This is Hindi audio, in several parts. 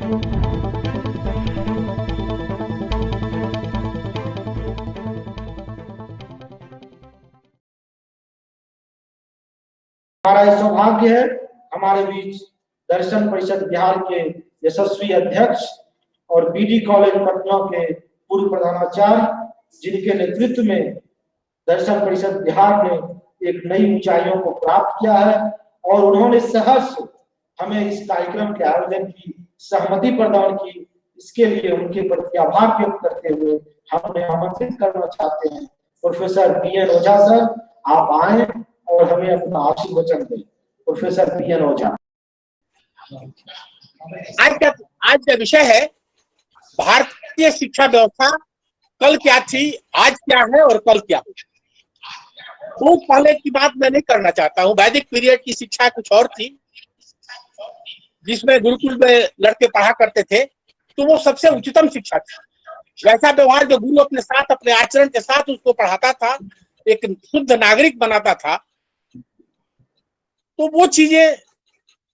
हमारा यह सौभाग्य है, हमारे बीच दर्शन परिषद बिहार के यशस्वी अध्यक्ष और बीडी कॉलेज पटना के पूर्व प्रधानाचार्य, जिनके नेतृत्व में दर्शन परिषद बिहार ने एक नई ऊंचाइयों को प्राप्त किया है और उन्होंने सहर्ष हमें इस कार्यक्रम के आयोजन की सहमति प्रदान की। इसके लिए उनके प्रति आभार व्यक्त करते हुए हम उन्हें आमंत्रित करना चाहते हैं। प्रोफेसर बीएन ओझा सर, आप आए और हमें अपना आशीर्वचन दें। प्रोफेसर बीएन ओझा। आज का विषय है भारतीय शिक्षा व्यवस्था कल क्या थी, आज क्या है और कल क्या होगा। बहुत पहले की बात मैं नहीं करना चाहता हूँ। वैदिक पीरियड की शिक्षा कुछ और थी, जिसमें गुरुकुल में लड़के पढ़ा करते थे, तो वो सबसे उच्चतम शिक्षा थी। वैसा व्यवहार जो गुरु अपने साथ, अपने आचरण के साथ उसको पढ़ाता था, एक शुद्ध नागरिक बनाता था, तो वो चीजें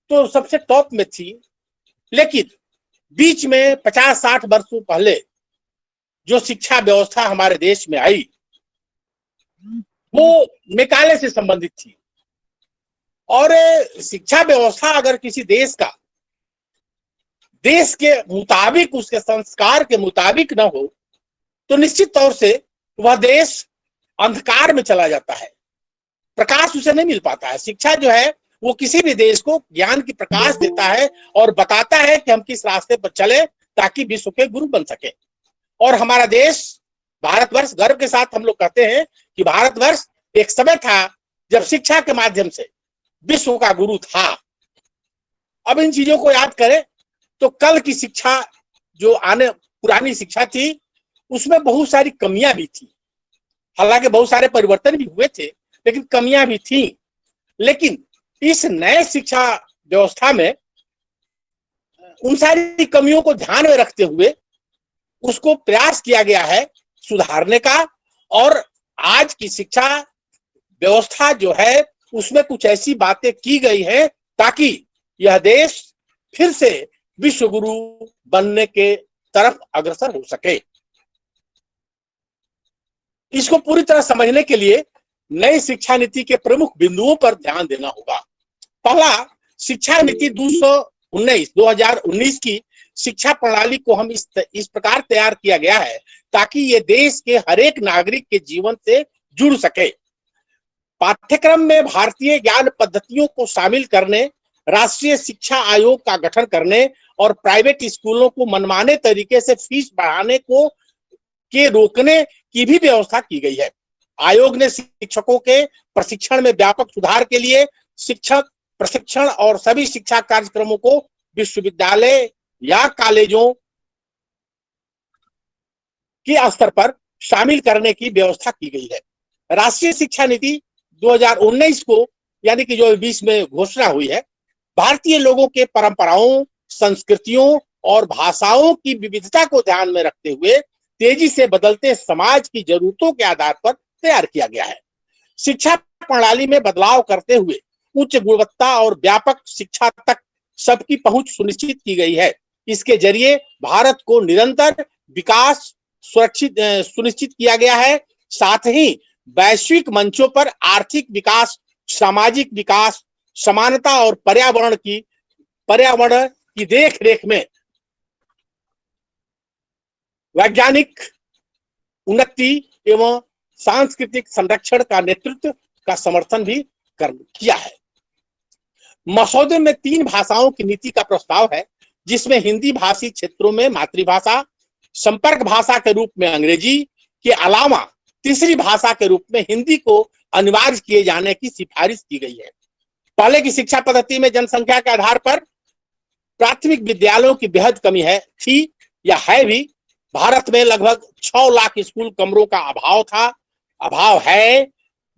तो सबसे टॉप में थी। लेकिन बीच में 50-60 वर्षों पहले जो शिक्षा व्यवस्था हमारे देश में आई, वो मैकाले से संबंधित थी। और शिक्षा व्यवस्था अगर किसी देश का देश के मुताबिक, उसके संस्कार के मुताबिक न हो, तो निश्चित तौर से वह देश अंधकार में चला जाता है, प्रकाश उसे नहीं मिल पाता है। शिक्षा जो है वो किसी भी देश को ज्ञान की प्रकाश देता है और बताता है कि हम किस रास्ते पर चले ताकि विश्व के गुरु बन सके। और हमारा देश भारतवर्ष, गर्व के साथ हम लोग कहते हैं कि भारतवर्ष एक समय था जब शिक्षा के माध्यम से विश्व का गुरु था। अब इन चीजों को याद करें तो कल की शिक्षा जो पुरानी शिक्षा थी, उसमें बहुत सारी कमियां भी थी। हालांकि बहुत सारे परिवर्तन भी हुए थे, लेकिन कमियां भी थी। लेकिन इस नए शिक्षा व्यवस्था में उन सारी कमियों को ध्यान में रखते हुए उसको प्रयास किया गया है सुधारने का। और आज की शिक्षा व्यवस्था जो है उसमें कुछ ऐसी बातें की गई है ताकि यह देश फिर से विश्व गुरु बनने के तरफ अग्रसर हो सके। इसको पूरी तरह समझने के लिए नई शिक्षा नीति के प्रमुख बिंदुओं पर ध्यान देना होगा। पहला, शिक्षा नीति 2019 की शिक्षा प्रणाली को हम इस प्रकार तैयार किया गया है ताकि ये देश के हर एक नागरिक के जीवन से जुड़ सके। पाठ्यक्रम में भारतीय ज्ञान पद्धतियों को शामिल करने, राष्ट्रीय शिक्षा आयोग का गठन करने और प्राइवेट स्कूलों को मनमाने तरीके से फीस बढ़ाने के रोकने की भी व्यवस्था की गई है। आयोग ने शिक्षकों के प्रशिक्षण में व्यापक सुधार के लिए शिक्षक प्रशिक्षण और सभी शिक्षा कार्यक्रमों को विश्वविद्यालय या कॉलेजों के स्तर पर शामिल करने की व्यवस्था की गई है। राष्ट्रीय शिक्षा नीति 2019 को, यानी कि जो 20 में घोषणा हुई है, भारतीय लोगों के परंपराओं, संस्कृतियों और भाषाओं की विविधता को ध्यान में रखते हुए तेजी से बदलते समाज की जरूरतों के आधार पर तैयार किया गया है। शिक्षा प्रणाली में बदलाव करते हुए उच्च गुणवत्ता और व्यापक शिक्षा तक सबकी पहुंच सुनिश्चित की गई है। इसके जरिए भारत को निरंतर विकास सुनिश्चित किया गया है। साथ ही वैश्विक मंचों पर आर्थिक विकास, सामाजिक विकास, समानता और पर्यावरण की देखरेख में वैज्ञानिक उन्नति एवं सांस्कृतिक संरक्षण का नेतृत्व का समर्थन भी किया है। मसौदे में 3 भाषाओं की नीति का प्रस्ताव है, जिसमें हिंदी भाषी क्षेत्रों में मातृभाषा, संपर्क भाषा के रूप में अंग्रेजी के अलावा तीसरी भाषा के रूप में हिंदी को अनिवार्य किए जाने की सिफारिश की गई है। पहले की शिक्षा पद्धति में जनसंख्या के आधार पर प्राथमिक विद्यालयों की बेहद कमी थी या है भी। भारत में लगभग 6 लाख स्कूल कमरों का अभाव है।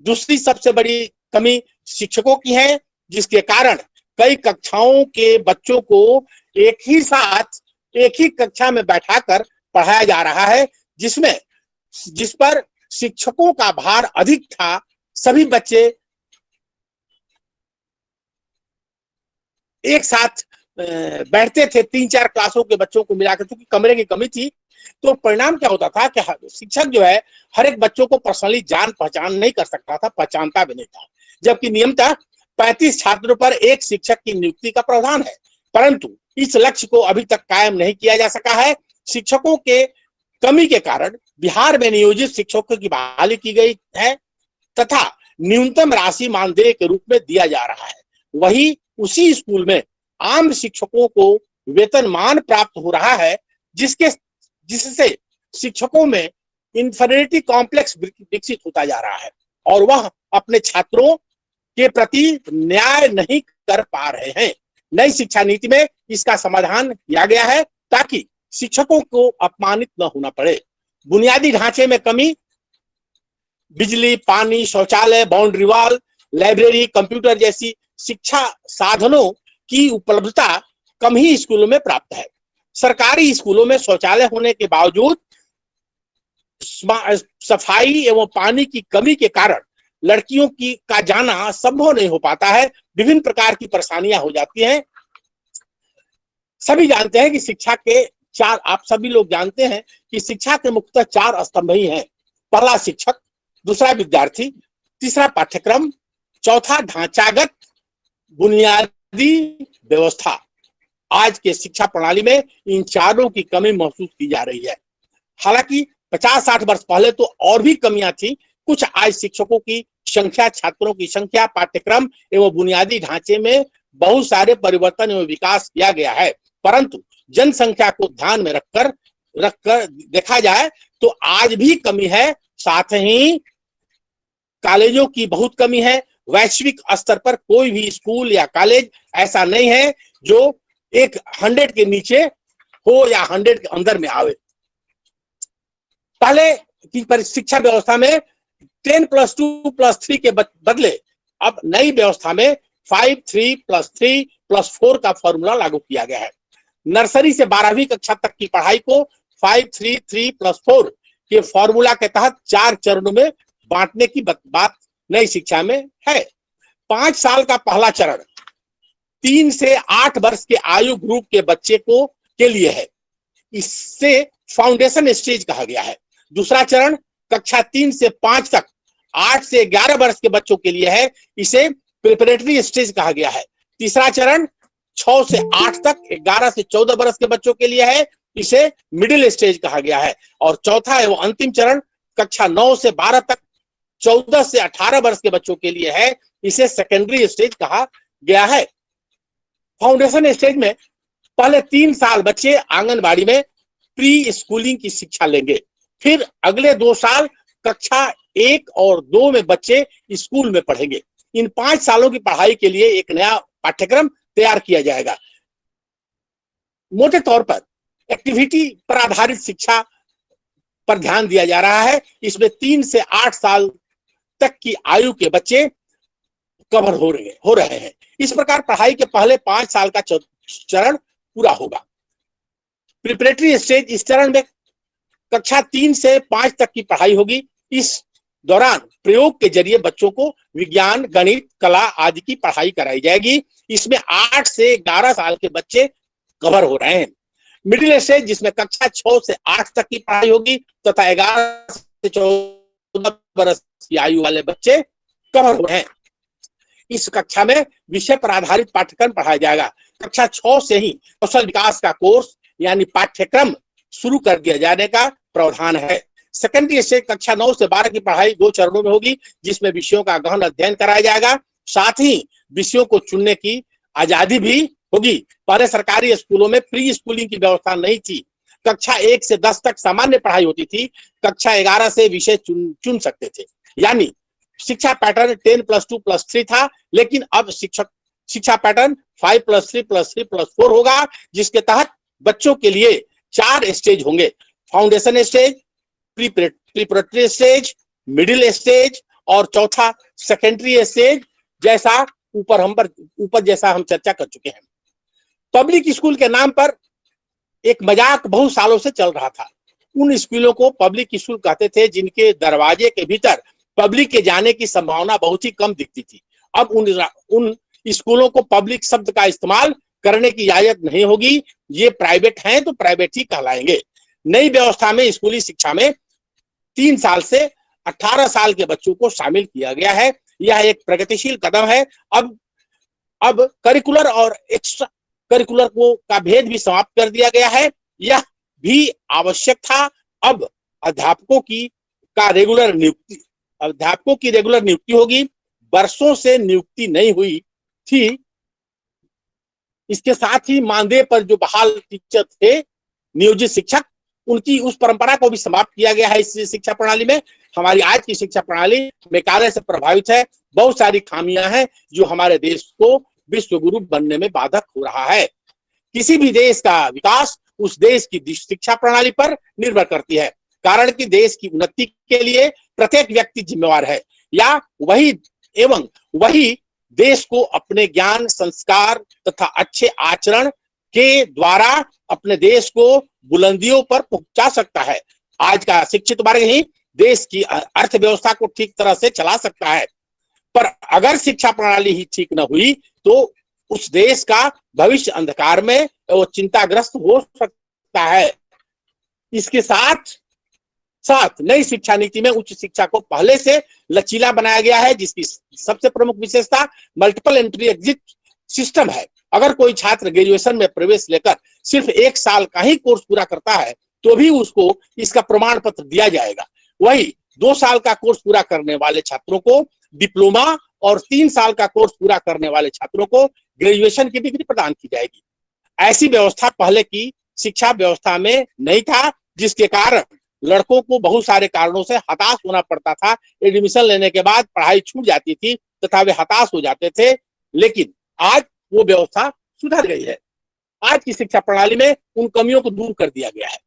दूसरी सबसे बड़ी कमी शिक्षकों की है, जिसके कारण कई कक्षाओं के बच्चों को एक ही कक्षा में बैठाकर पढ़ाया जा रहा है, जिस पर शिक्षकों का भार अधिक था। सभी बच्चे एक साथ बैठते थे 3-4 क्लासों के बच्चों को मिलाकर, क्योंकि कमरे की कमी थी। तो परिणाम क्या होता था कि शिक्षक जो है हर एक बच्चों को पर्सनली जान पहचान नहीं कर सकता था, पहचानता भी नहीं था, जबकि नियमतः 35 छात्रों पर एक शिक्षक की नियुक्ति का प्रावधान है। परंतु इस लक्ष्य को अभी तक कायम नहीं किया जा सका है। शिक्षकों के कमी के कारण बिहार में नियोजित शिक्षकों की बहाली की गई है तथा न्यूनतम राशि मानदेय के रूप में दिया जा रहा है। वही उसी स्कूल में आम शिक्षकों को वेतनमान प्राप्त हो रहा है, जिससे शिक्षकों में इंफीरियरिटी कॉम्प्लेक्स विकसित होता जा रहा है और वह अपने छात्रों के प्रति न्याय नहीं कर पा रहे हैं। नई शिक्षा नीति में इसका समाधान किया गया है ताकि शिक्षकों को अपमानित न होना पड़े। बुनियादी ढांचे में कमी, बिजली, पानी, शौचालय, बाउंड्री वॉल, लाइब्रेरी, कंप्यूटर जैसी शिक्षा साधनों की उपलब्धता कम ही स्कूलों में प्राप्त है। सरकारी स्कूलों में शौचालय होने के बावजूद सफाई एवं पानी की कमी के कारण लड़कियों का जाना संभव नहीं हो पाता है। विभिन्न प्रकार की परेशानियां हो जाती हैं। सभी जानते हैं कि शिक्षा के आप सभी लोग जानते हैं कि शिक्षा के मुख्यतः 4 स्तंभ ही हैं। पहला शिक्षक, दूसरा विद्यार्थी, तीसरा पाठ्यक्रम, चौथा ढांचागत बुनियादी व्यवस्था। आज के शिक्षा प्रणाली में इन चारों की कमी महसूस की जा रही है। हालांकि 50-60 वर्ष पहले तो और भी कमियां थी। कुछ आज शिक्षकों की संख्या, छात्रों की संख्या, पाठ्यक्रम एवं बुनियादी ढांचे में बहुत सारे परिवर्तन एवं विकास किया गया है, परंतु जनसंख्या को ध्यान में रखकर देखा जाए तो आज भी कमी है। साथ ही कॉलेजों की बहुत कमी है। वैश्विक स्तर पर कोई भी स्कूल या कॉलेज ऐसा नहीं है जो 100 के नीचे हो या 100 के अंदर में आवे। पहले की शिक्षा व्यवस्था में 10+2+3 के बदले अब नई व्यवस्था में 5+3+3+4 का फॉर्मूला लागू किया गया है। नर्सरी से 12वीं कक्षा तक की पढ़ाई को 5+3+3+4 के फॉर्मूला के तहत 4 चरणों में बांटने की बात नई शिक्षा में है। 5 साल का पहला चरण 3 से 8 वर्ष के आयु ग्रुप के बच्चे के लिए है, इससे फाउंडेशन स्टेज कहा गया है। दूसरा चरण कक्षा 3 से 5 तक 8 से 11 वर्ष के बच्चों के लिए है, इसे प्रिपरेटरी स्टेज कहा गया है। तीसरा चरण 6 से 8 तक 11 से 14 वर्ष के बच्चों के लिए है, इसे मिडिल स्टेज कहा गया है। और चौथा एवं अंतिम चरण कक्षा 9 से 12 तक 14 से 18 वर्ष के बच्चों के लिए है, इसे सेकेंडरी स्टेज कहा गया है। फाउंडेशन स्टेज में पहले 3 साल बच्चे आंगनबाड़ी में प्री स्कूलिंग की शिक्षा लेंगे, फिर अगले 2 साल कक्षा 1 और 2 में बच्चे स्कूल में पढ़ेंगे। इन 5 सालों की पढ़ाई के लिए एक नया पाठ्यक्रम तैयार किया जाएगा। मोटे तौर पर एक्टिविटी पर आधारित शिक्षा पर ध्यान दिया जा रहा है। इसमें 3 से 8 साल तक की आयु के बच्चे कवर हो रहे हैं। इस प्रकार पढ़ाई के पहले 5 साल का चरण पूरा होगा। प्रिपरेटरी स्टेज, इस चरण में कक्षा 3 से 5 तक की पढ़ाई होगी। इस दौरान प्रयोग के जरिए बच्चों को विज्ञान, गणित, कला आदि की पढ़ाई कराई जाएगी। इसमें 8 से 11 साल के बच्चे कवर हो रहे हैं। मिडिल स्टेज, जिसमें कक्षा 6 से 8 तक की पढ़ाई होगी तथा 11 से 14 वर्ष की आयु वाले बच्चे कवर हो रहे हैं। इस कक्षा में विषय पर आधारित पाठ्यक्रम पढ़ाया जाएगा। कक्षा 6 से ही कौशल विकास का कोर्स यानी पाठ्यक्रम शुरू कर दिया जाने का प्रावधान है। सेकेंडरी स्टेज कक्षा 9 से 12 की पढ़ाई 2 चरणों में होगी, जिसमें विषयों का गहन अध्ययन कराया जाएगा। साथ ही विषयों को चुनने की आजादी भी होगी। पहले सरकारी स्कूलों में प्री स्कूलिंग की व्यवस्था नहीं थी। कक्षा 1 से 10 तक सामान्य पढ़ाई होती थी। कक्षा 11 से विषय चुन सकते थे, यानी शिक्षा पैटर्न 10+2+3 था, लेकिन अब शिक्षा पैटर्न 5+3+3+4 होगा, जिसके तहत बच्चों के लिए 4 स्टेज होंगे। Foundation stage, preparatory stage, middle stage और चौथा सेकेंडरी स्टेज, जैसा ऊपर जैसा हम चर्चा कर चुके हैं। पब्लिक स्कूल के नाम पर एक मजाक बहुत सालों से चल रहा था। उन स्कूलों को पब्लिक स्कूल कहते थे जिनके दरवाजे के भीतर पब्लिक के जाने की संभावना बहुत ही कम दिखती थी। अब उन स्कूलों को पब्लिक शब्द का इस्तेमाल करने की इजाजत नहीं होगी। ये प्राइवेट हैं तो प्राइवेट ही कहलाएंगे। नई व्यवस्था में स्कूली शिक्षा में 3 साल से 18 साल के बच्चों को शामिल किया गया है। यह एक प्रगतिशील कदम है। अब करिकुलर और एक्स्ट्रा करिकुलर को का भेद भी समाप्त कर दिया गया है। यह भी आवश्यक था। अब अध्यापकों की रेगुलर नियुक्ति होगी। वर्षों से नियुक्ति नहीं हुई थी। इसके साथ ही मानदेय पर जो बहाल टीचर थे, नियोजित शिक्षक, उनकी उस परंपरा को भी समाप्त किया गया है इस शिक्षा प्रणाली में। हमारी आज की शिक्षा प्रणाली मेकाले से प्रभावित है। बहुत सारी खामियां हैं जो हमारे देश को विश्व गुरु बनने में बाधक हो रहा है। किसी भी देश का विकास उस देश की शिक्षा प्रणाली पर निर्भर करती है, कारण कि देश की उन्नति के लिए प्रत्येक व्यक्ति जिम्मेवार है, या वही देश को अपने ज्ञान, संस्कार तथा अच्छे आचरण के द्वारा अपने देश को बुलंदियों पर पहुंचा सकता है। आज का शिक्षित वर्ग ही देश की अर्थव्यवस्था को ठीक तरह से चला सकता है। पर अगर शिक्षा प्रणाली ही ठीक न हुई तो उस देश का भविष्य अंधकार में वो चिंताग्रस्त हो सकता है। इसके साथ साथ नई शिक्षा नीति में उच्च शिक्षा को पहले से लचीला बनाया गया है, जिसकी सबसे प्रमुख विशेषता मल्टीपल एंट्री एग्जिट सिस्टम है। अगर कोई छात्र ग्रेजुएशन में प्रवेश लेकर सिर्फ 1 साल का ही कोर्स पूरा करता है तो भी उसको इसका प्रमाण पत्र दिया जाएगा। वही 2 साल का कोर्स पूरा करने वाले छात्रों को डिप्लोमा और 3 साल का कोर्स पूरा करने वाले छात्रों को ग्रेजुएशन की डिग्री प्रदान की जाएगी। ऐसी व्यवस्था पहले की शिक्षा व्यवस्था में नहीं था, जिसके कारण लड़कों को बहुत सारे कारणों से हताश होना पड़ता था। एडमिशन लेने के बाद पढ़ाई छूट जाती थी तथा वे हताश हो जाते थे। लेकिन आज वो व्यवस्था सुधर गई है। आज की शिक्षा प्रणाली में उन कमियों को दूर कर दिया गया है।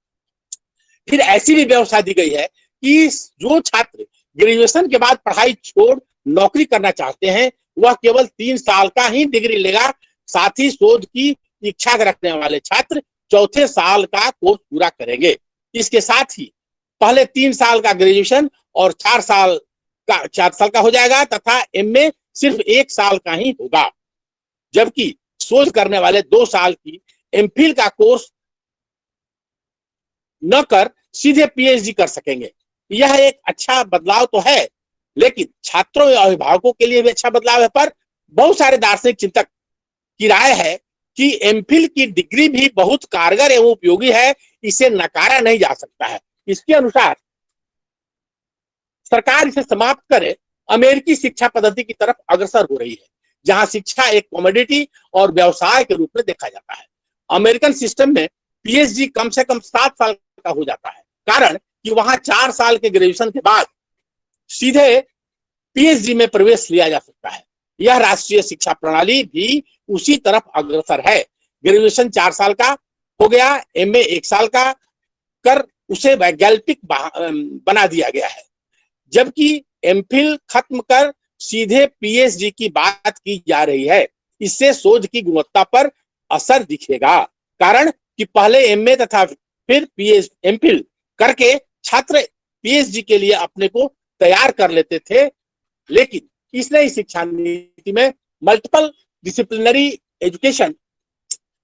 फिर ऐसी भी व्यवस्था दी गई है कि जो छात्र ग्रेजुएशन के बाद पढ़ाई छोड़ नौकरी करना चाहते हैं वह केवल 3 साल का ही डिग्री लेगा। साथ ही शोध की इच्छा रखने वाले छात्र 4थे साल का कोर्स पूरा करेंगे। इसके साथ ही पहले 3 साल का ग्रेजुएशन और 4 साल का हो जाएगा तथा एमए सिर्फ 1 साल का ही होगा, जबकि शोध करने वाले 2 साल की एमफिल का कोर्स न कर सीधे पीएचडी कर सकेंगे। यह एक अच्छा बदलाव तो है, लेकिन छात्रों या अभिभावकों के लिए भी अच्छा बदलाव है। पर बहुत सारे दार्शनिक चिंतक की राय है कि एमफिल की डिग्री भी बहुत कारगर एवं उपयोगी है, इसे नकारा नहीं जा सकता है। इसके अनुसार सरकार इसे समाप्त करे अमेरिकी शिक्षा पद्धति की तरफ अग्रसर हो रही है, जहां शिक्षा एक कमोडिटी और व्यवसाय के रूप में देखा जाता है। अमेरिकन सिस्टम में पीएचडी कम से कम 7 साल का हो जाता है, कारण कि वहां 4 साल के ग्रेजुएशन के बाद सीधे पीएचडी में प्रवेश लिया जा सकता है। यह राष्ट्रीय शिक्षा प्रणाली भी उसी तरफ अग्रसर है। ग्रेजुएशन 4 साल का हो गया, एमए 1 साल का कर उसे वैकल्पिक बना दिया गया है, जबकि एमफिल खत्म कर सीधे पीएचडी की बात की जा रही है। इससे शोध की गुणवत्ता पर असर दिखेगा, कारण कि पहले एमए तथा फिर एमफिल करके छात्र पीएचडी के लिए अपने को तैयार कर लेते थे। लेकिन इस नई शिक्षा नीति में मल्टीपल डिसिप्लिनरी एजुकेशन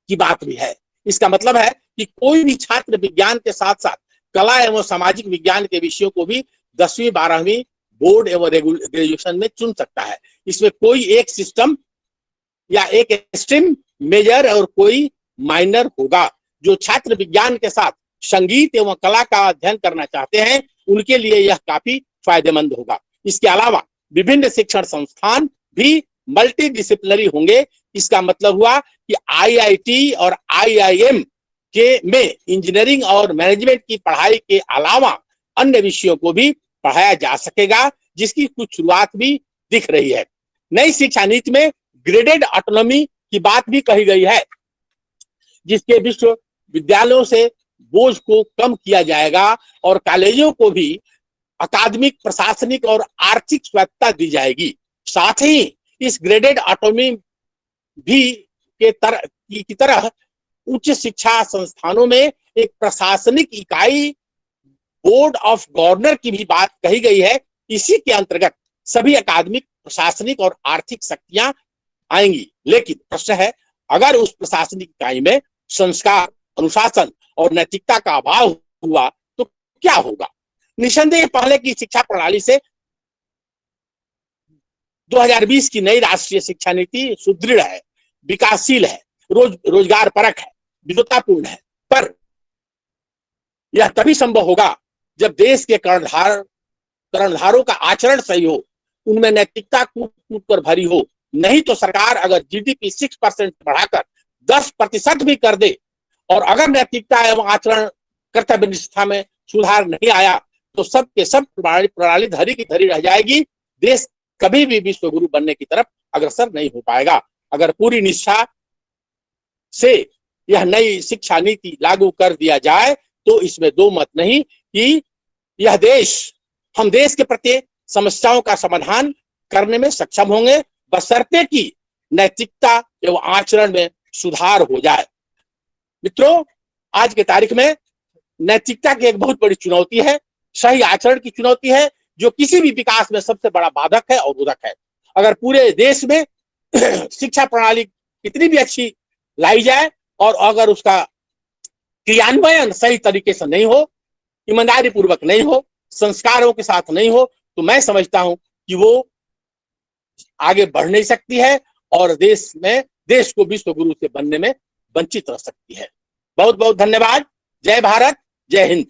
की बात भी है। इसका मतलब है कि कोई भी छात्र विज्ञान के साथ साथ कला एवं सामाजिक विज्ञान के विषयों को भी 10वीं 12वीं बोर्ड एवं ग्रेजुएशन में चुन सकता है। इसमें कोई एक सिस्टम या एक स्ट्रीम मेजर और कोई माइनर होगा। जो छात्र विज्ञान के साथ संगीत एवं कला का अध्ययन करना चाहते हैं उनके लिए यह काफी फायदेमंद होगा। इसके अलावा विभिन्न शिक्षण संस्थान भी मल्टी डिसिप्लिनरी होंगे। इसका मतलब हुआ कि आईआईटी और आईआईएम में इंजीनियरिंग और मैनेजमेंट की पढ़ाई के अलावा अन्य विषयों को भी पढ़ाया जा सकेगा, जिसकी कुछ शुरुआत भी दिख रही है। नई शिक्षा नीति में ग्रेडेड ऑटोनॉमी की बात भी कही गई है, जिसके विश्वविद्यालयों से बोझ को कम किया जाएगा और कॉलेजों को भी अकादमिक, प्रशासनिक और आर्थिक स्वायत्तता दी जाएगी। साथ ही इस ग्रेडेड ऑटोनॉमी भी की तरह उच्च शिक्षा संस्थानों में एक प्रशासनिक इकाई बोर्ड ऑफ गवर्नर की भी बात कही गई है। इसी के अंतर्गत सभी अकादमिक, प्रशासनिक और आर्थिक शक्तियां आएंगी। लेकिन प्रश्न है, अगर उस प्रशासनिक इकाई में संस्कार, अनुशासन और नैतिकता का अभाव हुआ तो क्या होगा? निसंदेह पहले की शिक्षा प्रणाली से 2020 की नई राष्ट्रीय शिक्षा नीति सुदृढ़ है, विकासशील है, रोजगार परक है, विद्वतापूर्ण है, पर यह तभी संभव होगा जब देश के कर्णधारों का आचरण सही हो, उनमें नैतिकता कूट कूट कर भरी हो। नहीं तो सरकार अगर जीडीपी 6% बढ़ाकर 10% भी कर दे और अगर नैतिकता एवं आचरण कर्तव्य निष्ठा में सुधार नहीं आया तो सब के सब प्रणाली धरी की धरी रह जाएगी। देश कभी भी विश्व गुरु बनने की तरफ अग्रसर नहीं हो पाएगा। अगर पूरी निष्ठा से यह नई शिक्षा नीति लागू कर दिया जाए तो इसमें दो मत नहीं कि यह देश, हम देश के प्रति समस्याओं का समाधान करने में सक्षम होंगे, बशर्ते कि नैतिकता एवं आचरण में सुधार हो जाए। मित्रों, आज के तारीख में नैतिकता की एक बहुत बड़ी चुनौती है, सही आचरण की चुनौती है, जो किसी भी विकास में सबसे बड़ा बाधक है और उदक है। अगर पूरे देश में शिक्षा प्रणाली कितनी भी अच्छी लाई जाए और अगर उसका क्रियान्वयन सही तरीके से नहीं हो, ईमानदारी पूर्वक नहीं हो, संस्कारों के साथ नहीं हो, तो मैं समझता हूं कि वो आगे बढ़ नहीं सकती है और देश को विश्व गुरु से बनने में वंचित रह सकती है। बहुत बहुत धन्यवाद। जय भारत, जय हिंद।